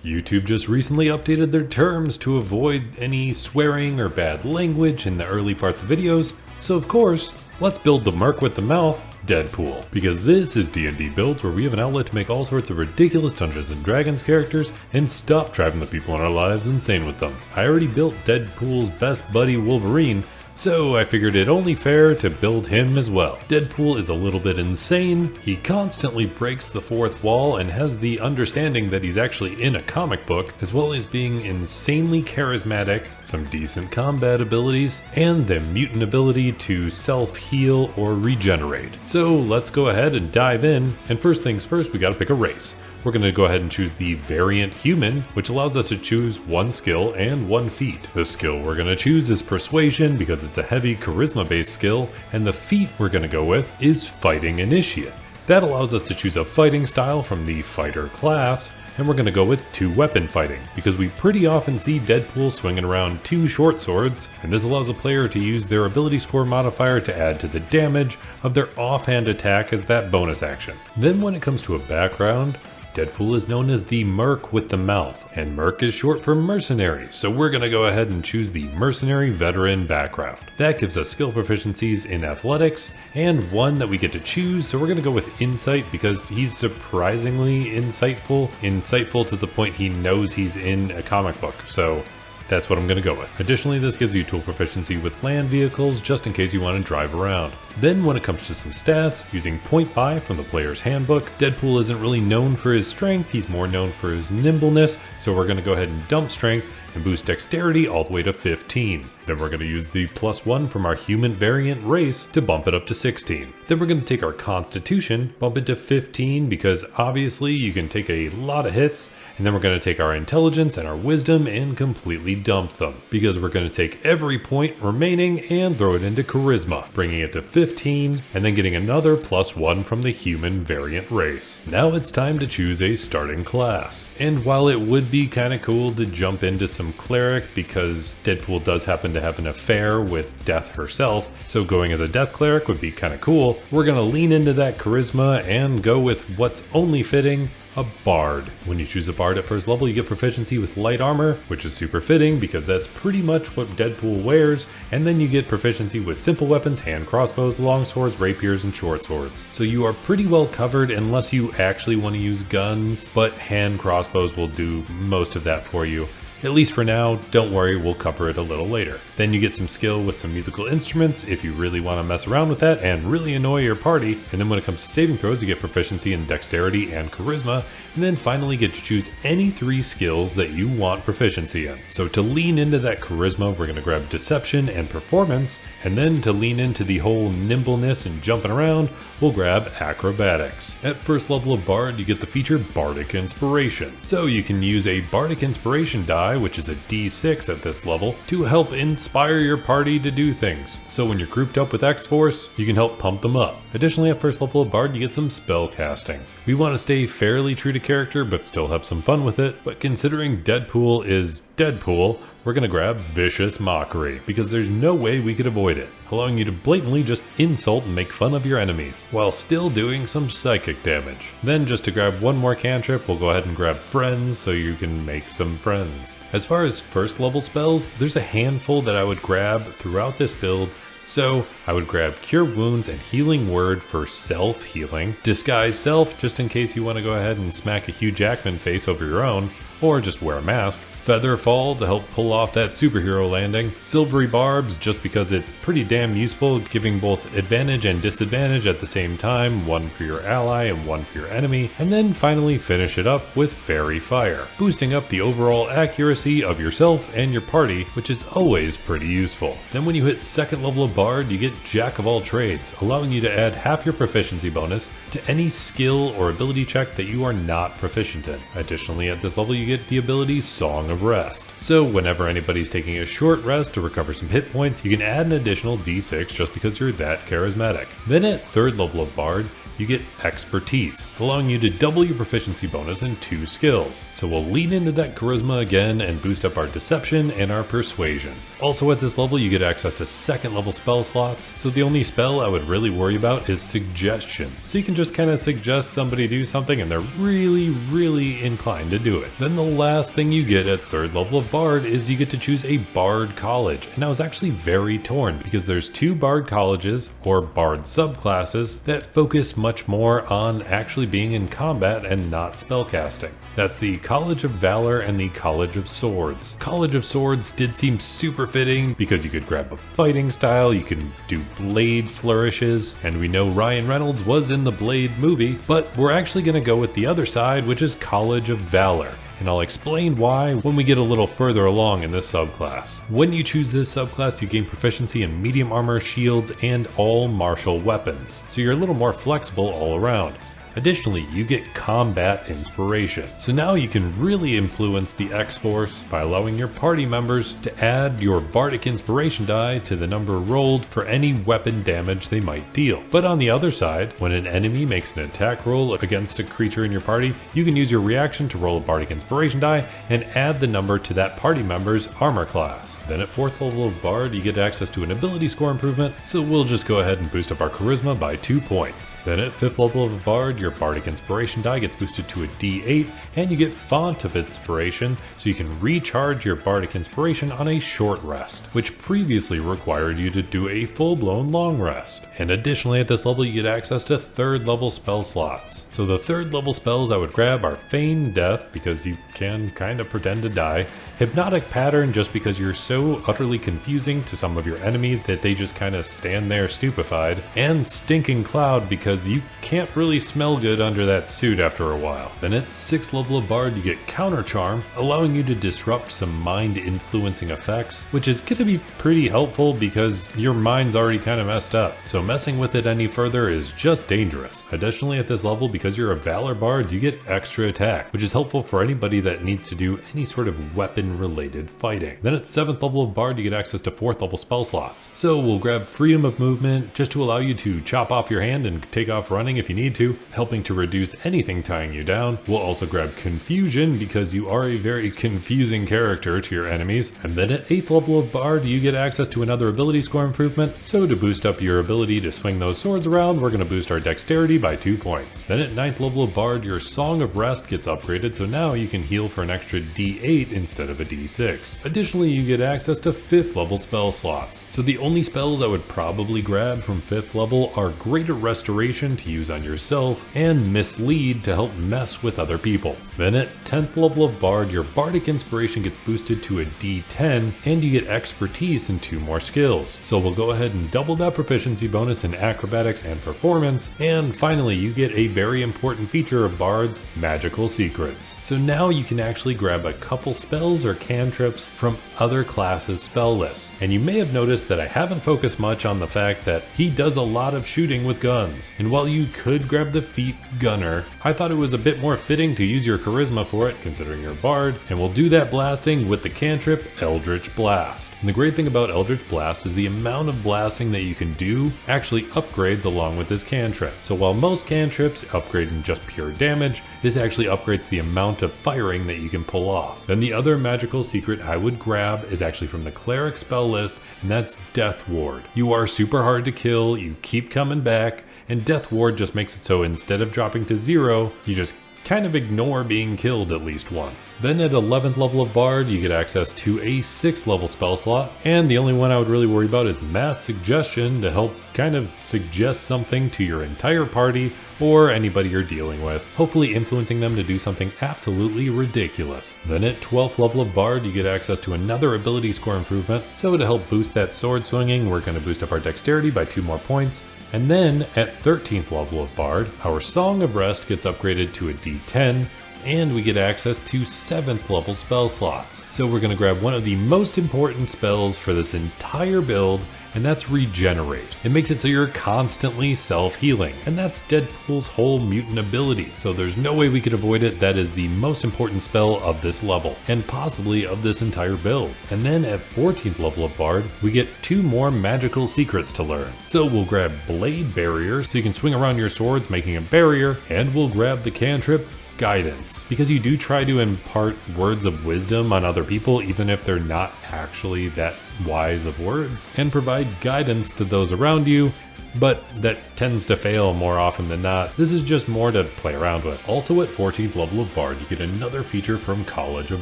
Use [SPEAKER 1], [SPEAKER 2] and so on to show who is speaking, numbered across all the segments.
[SPEAKER 1] YouTube just recently updated their terms to avoid any swearing or bad language in the early parts of videos, so of course, let's build the Merc with the mouth, Deadpool. Because this is D&D Builds, where we have an outlet to make all sorts of ridiculous Dungeons & Dragons characters and stop driving the people in our lives insane with them. I already built Deadpool's best buddy Wolverine, so I figured it only fair to build him as well. Deadpool is a little bit insane. He constantly breaks the fourth wall and has the understanding that he's actually in a comic book, as well as being insanely charismatic, some decent combat abilities, and the mutant ability to self-heal or regenerate. So let's go ahead and dive in, and first things first, we gotta pick a race. We're going to go ahead and choose the variant human, which allows us to choose one skill and one feat. The skill we're going to choose is persuasion because it's a heavy charisma based skill, and the feat we're going to go with is fighting initiate. That allows us to choose a fighting style from the fighter class, and we're going to go with 2-weapon fighting because we pretty often see Deadpool swinging around 2 short swords, and this allows a player to use their ability score modifier to add to the damage of their offhand attack as that bonus action. Then when it comes to a background, Deadpool is known as the Merc with the mouth, and Merc is short for mercenary, so we're going to go ahead and choose the mercenary veteran background. That gives us skill proficiencies in athletics, and one that we get to choose, so we're going to go with insight because he's surprisingly insightful to the point he knows he's in a comic book, so that's what I'm going to go with. Additionally, this gives you tool proficiency with land vehicles just in case you want to drive around. Then when it comes to some stats, using point buy from the player's handbook, Deadpool isn't really known for his strength, he's more known for his nimbleness, so we're going to go ahead and dump strength and boost dexterity all the way to 15. Then we're going to use the +1 from our human variant race to bump it up to 16. Then we're going to take our constitution, bump it to 15 because obviously you can take a lot of hits, and then we're going to take our intelligence and our wisdom and completely dump them because we're going to take every point remaining and throw it into charisma, bringing it to 15 and then getting another +1 from the human variant race. Now it's time to choose a starting class. And while it would be kind of cool to jump into some cleric because Deadpool does happen to have an affair with Death herself, so going as a Death cleric would be kind of cool, we're going to lean into that charisma and go with what's only fitting, a bard. When you choose a bard at first level, you get proficiency with light armor, which is super fitting because that's pretty much what Deadpool wears, and then you get proficiency with simple weapons, hand crossbows, long swords, rapiers, and short swords. So you are pretty well covered unless you actually want to use guns, but hand crossbows will do most of that for you. At least for now, don't worry, we'll cover it a little later. Then you get some skill with some musical instruments if you really want to mess around with that and really annoy your party. And then when it comes to saving throws, you get proficiency in dexterity and charisma. And then finally get to choose any 3 skills that you want proficiency in. So to lean into that charisma, we're going to grab deception and performance. And then to lean into the whole nimbleness and jumping around, we'll grab acrobatics. At first level of bard, you get the feature bardic inspiration. So you can use a bardic inspiration die, which is a D6 at this level, to help inspire your party to do things. So when you're grouped up with X-Force, you can help pump them up. Additionally, at first level of bard, you get some spell casting. We want to stay fairly true to character, but still have some fun with it. But considering Deadpool is Deadpool, we're going to grab Vicious Mockery, because there's no way we could avoid it, allowing you to blatantly just insult and make fun of your enemies, while still doing some psychic damage. Then just to grab one more cantrip, we'll go ahead and grab Friends, so you can make some friends. As far as first level spells, there's a handful that I would grab throughout this build. So I would grab Cure Wounds and Healing Word for self-healing, Disguise Self just in case you want to go ahead and smack a Hugh Jackman face over your own, or just wear a mask, Feather Fall to help pull off that superhero landing, Silvery Barbs just because it's pretty damn useful, giving both advantage and disadvantage at the same time, one for your ally and one for your enemy, and then finally finish it up with Fairy Fire, boosting up the overall accuracy of yourself and your party, which is always pretty useful. Then when you hit second level of Bard, you get Jack of all trades, allowing you to add half your proficiency bonus to any skill or ability check that you are not proficient in. Additionally, at this level you get the ability Song of Rest. So whenever anybody's taking a short rest to recover some hit points, you can add an additional D6 just because you're that charismatic. Then at third level of Bard, you get expertise, allowing you to double your proficiency bonus in 2 skills. So we'll lean into that charisma again and boost up our deception and our persuasion. Also at this level you get access to 2nd level spell slots, so the only spell I would really worry about is suggestion. So you can just kind of suggest somebody do something and they're really inclined to do it. Then the last thing you get at 3rd level of Bard is you get to choose a Bard college, and I was actually very torn because there's 2 Bard colleges, or Bard subclasses, that focus much more on actually being in combat and not spellcasting. That's the College of Valor and the College of Swords. College of Swords did seem super fitting because you could grab a fighting style, you can do blade flourishes, and we know Ryan Reynolds was in the Blade movie, but we're actually going to go with the other side, which is College of Valor. And I'll explain why when we get a little further along in this subclass. When you choose this subclass, you gain proficiency in medium armor, shields, and all martial weapons, so you're a little more flexible all around. Additionally, you get combat inspiration, so now you can really influence the X-Force by allowing your party members to add your bardic inspiration die to the number rolled for any weapon damage they might deal. But on the other side, when an enemy makes an attack roll against a creature in your party, you can use your reaction to roll a bardic inspiration die and add the number to that party member's armor class. Then at 4th level of Bard, you get access to an ability score improvement, so we'll just go ahead and boost up our charisma by 2 points. Then at 5th level of Bard, your bardic inspiration die gets boosted to a D8, and you get Font of Inspiration, so you can recharge your bardic inspiration on a short rest, which previously required you to do a full-blown long rest. And additionally at this level you get access to 3rd level spell slots. So the 3rd level spells I would grab are Feign Death, because you can kind of pretend to die, Hypnotic Pattern, just because you're so utterly confusing to some of your enemies that they just kind of stand there stupefied, and Stinking Cloud, because you can't really smell good under that suit after a while. Then at 6th level of Bard you get Counter Charm, allowing you to disrupt some mind influencing effects, which is going to be pretty helpful because your mind's already kind of messed up, so messing with it any further is just dangerous. Additionally at this level, because you're a Valor Bard, you get Extra Attack, which is helpful for anybody that needs to do any sort of weapon related fighting. Then at 7th level of Bard you get access to 4th level spell slots, so we'll grab Freedom of Movement just to allow you to chop off your hand and take off running if you need to, helping to reduce anything tying you down. We'll also grab Confusion because you are a very confusing character to your enemies. And then at 8th level of Bard you get access to another ability score improvement, so to boost up your ability to swing those swords around, we're going to boost our dexterity by 2 points. Then at 9th level of Bard your Song of Rest gets upgraded, so now you can heal for an extra D8 instead of a D6. Additionally you get access to 5th level spell slots, so the only spells I would probably grab from 5th level are Greater Restoration to use on yourself, and Mislead to help mess with other people. Then at 10th level of Bard your bardic inspiration gets boosted to a D10, and you get expertise in 2 more skills, so we'll go ahead and double that proficiency bonus in acrobatics and performance. And finally you get a very important feature of Bard's, magical secrets, so now you can actually grab a couple spells or cantrips from other classes' spell lists. And you may have noticed that I haven't focused much on the fact that he does a lot of shooting with guns, and while you could grab the feat Gunner, I thought it was a bit more fitting to use your charisma for it considering you're a Bard, and we'll do that blasting with the cantrip Eldritch Blast. And the great thing about Eldritch Blast is the amount of blasting that you can do actually upgrades along with this cantrip. So while most cantrips upgrade in just pure damage, this actually upgrades the amount of firing that you can pull off. Then the other magical secret I would grab is actually from the Cleric spell list, and that's Death Ward. You are super hard to kill, you keep coming back, and Death Ward just makes it so instead of dropping to 0, you just kind of ignore being killed at least once. Then at 11th level of Bard you get access to a 6th level spell slot, and the only one I would really worry about is Mass Suggestion to help kind of suggest something to your entire party or anybody you're dealing with, hopefully influencing them to do something absolutely ridiculous. Then at 12th level of Bard you get access to another ability score improvement, so to help boost that sword swinging we're going to boost up our dexterity by 2 more points. And then at 13th level of Bard, our Song of Rest gets upgraded to a D10, and we get access to 7th level spell slots. So we're going to grab one of the most important spells for this entire build, and that's Regenerate. It makes it so you're constantly self-healing, and that's Deadpool's whole mutant ability, so there's no way we could avoid it. That is the most important spell of this level, and possibly of this entire build. And then at 14th level of Bard, we get 2 more magical secrets to learn. So we'll grab Blade Barrier, so you can swing around your swords making a barrier, and we'll grab the cantrip Guidance, because you do try to impart words of wisdom on other people even if they're not actually that wise of words, and provide guidance to those around you, but that tends to fail more often than not. This is just more to play around with. Also at 14th level of Bard, you get another feature from College of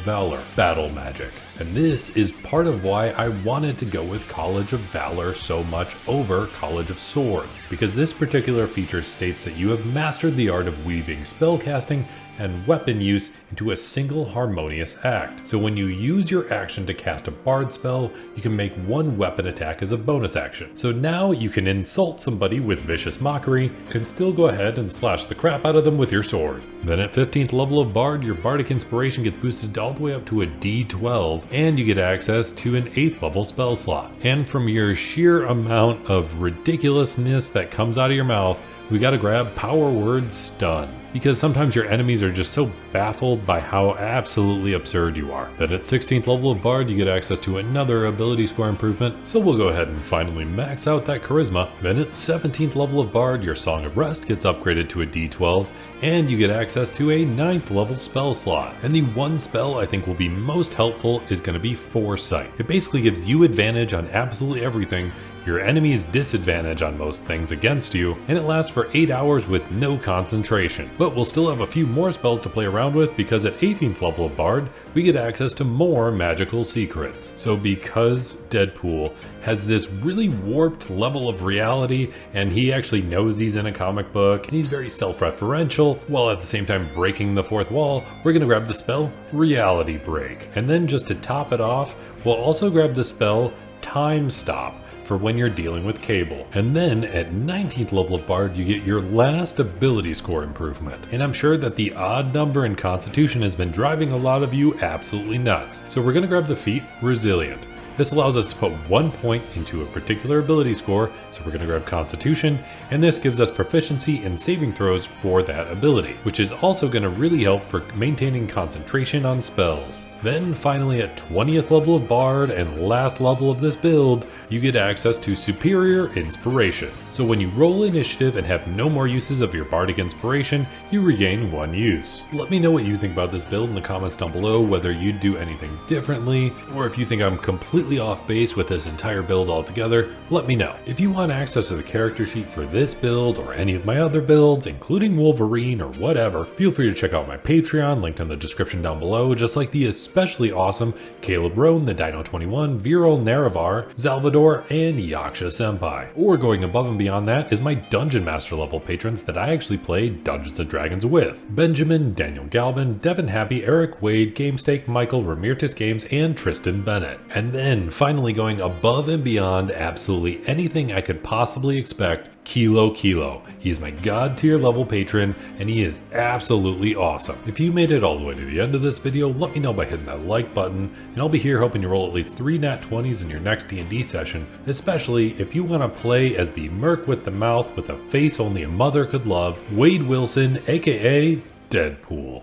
[SPEAKER 1] Valor, Battle Magic. And this is part of why I wanted to go with College of Valor so much over College of Swords, because this particular feature states that you have mastered the art of weaving spellcasting and weapon use into a single harmonious act. So when you use your action to cast a bard spell, you can make one weapon attack as a bonus action. So now you can insult somebody with Vicious Mockery, can still go ahead and slash the crap out of them with your sword. Then at 15th level of Bard, your Bardic Inspiration gets boosted all the way up to a D12, and you get access to an 8th level spell slot. And from your sheer amount of ridiculousness that comes out of your mouth, we gotta grab Power Word Stun, because sometimes your enemies are just so baffled by how absolutely absurd you are. Then at 16th level of Bard, you get access to another ability score improvement, so we'll go ahead and finally max out that charisma. Then at 17th level of Bard, your Song of Rest gets upgraded to a D12, and you get access to a 9th level spell slot. And the one spell I think will be most helpful is going to be Foresight. It basically gives you advantage on absolutely everything, your enemy's disadvantage on most things against you, and it lasts for 8 hours with no concentration. But we'll still have a few more spells to play around with, because at 18th level of Bard, we get access to more magical secrets. So because Deadpool has this really warped level of reality, and he actually knows he's in a comic book, and he's very self-referential, while at the same time breaking the fourth wall, we're gonna grab the spell Reality Break. And then just to top it off, we'll also grab the spell Time Stop for when you're dealing with Cable. And then at 19th level of Bard, you get your last ability score improvement. And I'm sure that the odd number in Constitution has been driving a lot of you absolutely nuts. So we're gonna grab the feat Resilient. This allows us to put 1 point into a particular ability score, so we're going to grab Constitution, and this gives us proficiency in saving throws for that ability, which is also going to really help for maintaining concentration on spells. Then finally at 20th level of Bard and last level of this build, you get access to Superior Inspiration. So when you roll initiative and have no more uses of your Bardic Inspiration, you regain 1 use. Let me know what you think about this build in the comments down below, whether you'd do anything differently, or if you think I'm completely off base with this entire build altogether, let me know. If you want access to the character sheet for this build or any of my other builds, including Wolverine or whatever, feel free to check out my Patreon, linked in the description down below, just like the especially awesome Caleb Roan, the Dino21, Viral Naravar, Salvador, and Yaksha Senpai. Or going above and beyond that is my Dungeon Master level patrons that I actually play Dungeons & Dragons with. Benjamin, Daniel Galvin, Devin Happy, Eric Wade, GameStake, Michael, Ramirtis Games, and Tristan Bennett. And then finally going above and beyond absolutely anything I could possibly expect, Kilo. He's my god tier level patron, and he is absolutely awesome. If you made it all the way to the end of this video, let me know by hitting that like button, and I'll be here hoping you roll at least 3 nat 20s in your next D&D session, especially if you want to play as the Merc with the mouth with a face only a mother could love, Wade Wilson, aka Deadpool.